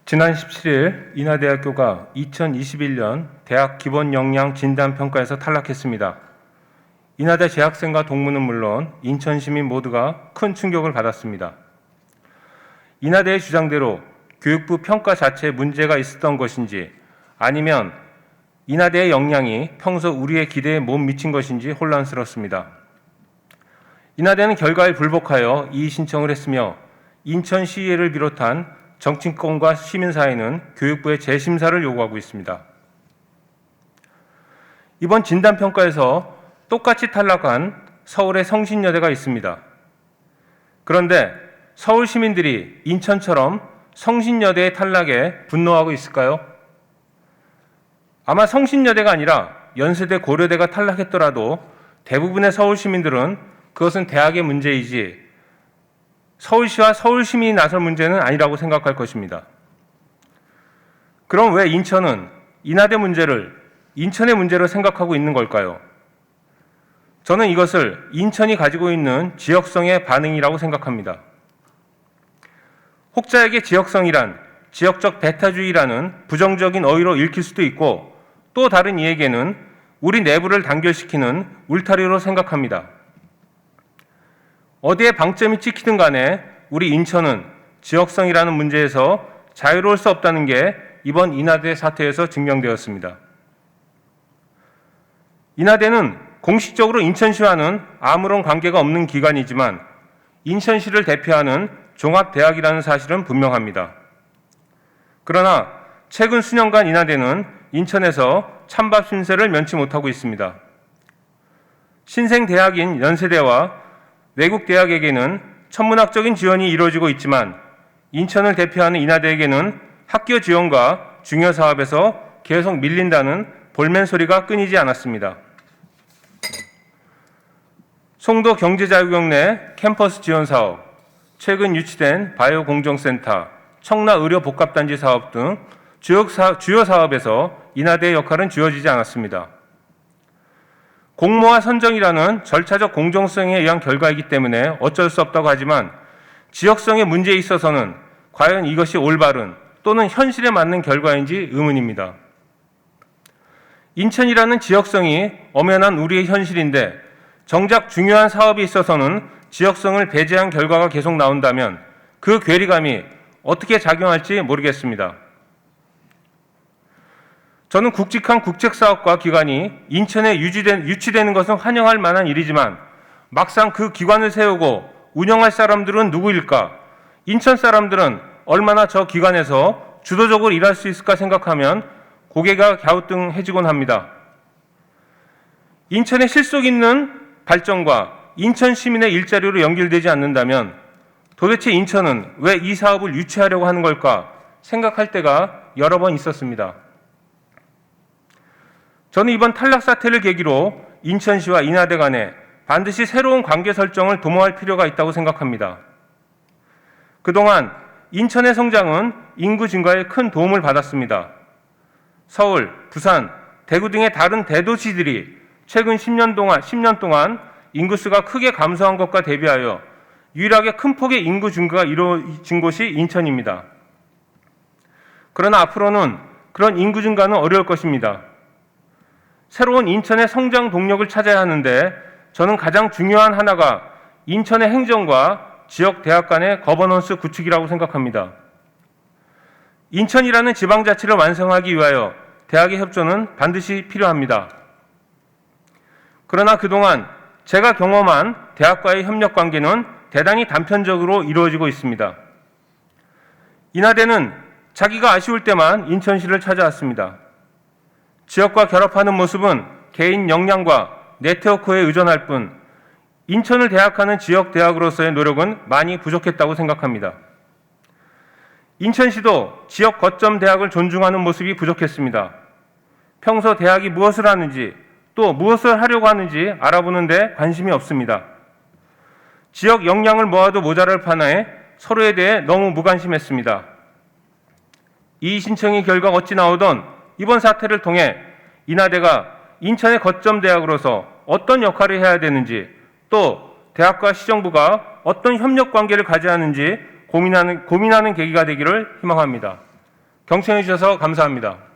지난 17일 인하대학교가 2021년 대학 기본 역량 진단 평가에서 탈락했습니다. 인하대 재학생과 동문은 물론 인천 시민 모두가 큰 충격을 받았습니다. 인하대의 주장대로 교육부 평가 자체에 문제가 있었던 것인지 아니면 인하대의 역량이 평소 우리의 기대에 못 미친 것인지 혼란스럽습니다. 인하대는 결과에 불복하여 이의 신청을 했으며 인천시의회를 비롯한 정치권과 시민사회는 교육부의 재심사를 요구하고 있습니다. 이번 진단평가에서 똑같이 탈락한 서울의 성신여대가 있습니다. 그런데 서울 시민들이 인천처럼 성신여대의 탈락에 분노하고 있을까요? 아마 성신여대가 아니라 연세대, 고려대가 탈락했더라도 대부분의 서울 시민들은 그것은 대학의 문제이지 서울시와 서울시민이 나설 문제는 아니라고 생각할 것입니다. 그럼 왜 인천은 인하대 문제를 인천의 문제로 생각하고 있는 걸까요? 저는 이것을 인천이 가지고 있는 지역성의 반응이라고 생각합니다. 혹자에게 지역성이란 지역적 배타주의라는 부정적인 어휘로 읽힐 수도 있고 또 다른 이에게는 우리 내부를 단결시키는 울타리로 생각합니다. 어디에 방점이 찍히든 간에 우리 인천은 지역성이라는 문제에서 자유로울 수 없다는 게 이번 인하대 사태에서 증명되었습니다. 인하대는 공식적으로 인천시와는 아무런 관계가 없는 기관이지만 인천시를 대표하는 종합대학이라는 사실은 분명합니다. 그러나 최근 수년간 인하대는 인천에서 찬밥 신세를 면치 못하고 있습니다. 신생대학인 연세대와 외국 대학에게는 천문학적인 지원이 이루어지고 있지만 인천을 대표하는 인하대에게는 학교 지원과 중요 사업에서 계속 밀린다는 볼멘 소리가 끊이지 않았습니다. 송도 경제자유경 내 캠퍼스 지원 사업, 최근 유치된 바이오 공정센터, 청라 의료 복합단지 사업 등 주요 사업에서 인하대의 역할은 주어지지 않았습니다. 공모와 선정이라는 절차적 공정성에 의한 결과이기 때문에 어쩔 수 없다고 하지만 지역성의 문제에 있어서는 과연 이것이 올바른 또는 현실에 맞는 결과인지 의문입니다. 인천이라는 지역성이 엄연한 우리의 현실인데 정작 중요한 사업에 있어서는 지역성을 배제한 결과가 계속 나온다면 그 괴리감이 어떻게 작용할지 모르겠습니다. 저는 굵직한 국책사업과 기관이 인천에 유치되는 것은 환영할 만한 일이지만 막상 그 기관을 세우고 운영할 사람들은 누구일까? 인천 사람들은 얼마나 저 기관에서 주도적으로 일할 수 있을까 생각하면 고개가 갸우뚱해지곤 합니다. 인천의 실속 있는 발전과 인천 시민의 일자리로 연결되지 않는다면 도대체 인천은 왜 이 사업을 유치하려고 하는 걸까 생각할 때가 여러 번 있었습니다. 저는 이번 탈락 사태를 계기로 인천시와 인하대 간에 반드시 새로운 관계 설정을 도모할 필요가 있다고 생각합니다. 그동안 인천의 성장은 인구 증가에 큰 도움을 받았습니다. 서울, 부산, 대구 등의 다른 대도시들이 최근 10년 동안 인구수가 크게 감소한 것과 대비하여 유일하게 큰 폭의 인구 증가가 이루어진 곳이 인천입니다. 그러나 앞으로는 그런 인구 증가는 어려울 것입니다. 새로운 인천의 성장 동력을 찾아야 하는데 저는 가장 중요한 하나가 인천의 행정과 지역 대학 간의 거버넌스 구축이라고 생각합니다. 인천이라는 지방자치를 완성하기 위하여 대학의 협조는 반드시 필요합니다. 그러나 그동안 제가 경험한 대학과의 협력 관계는 대단히 단편적으로 이루어지고 있습니다. 인하대는 자기가 아쉬울 때만 인천시를 찾아왔습니다. 지역과 결합하는 모습은 개인 역량과 네트워크에 의존할 뿐 인천을 대학하는 지역 대학으로서의 노력은 많이 부족했다고 생각합니다. 인천시도 지역 거점 대학을 존중하는 모습이 부족했습니다. 평소 대학이 무엇을 하는지 또 무엇을 하려고 하는지 알아보는 데 관심이 없습니다. 지역 역량을 모아도 모자랄 판에 서로에 대해 너무 무관심했습니다. 이 신청의 결과가 어찌 나오던 이번 사태를 통해 인하대가 인천의 거점 대학으로서 어떤 역할을 해야 되는지 또 대학과 시정부가 어떤 협력 관계를 가져야 하는지 고민하는 계기가 되기를 희망합니다. 경청해 주셔서 감사합니다.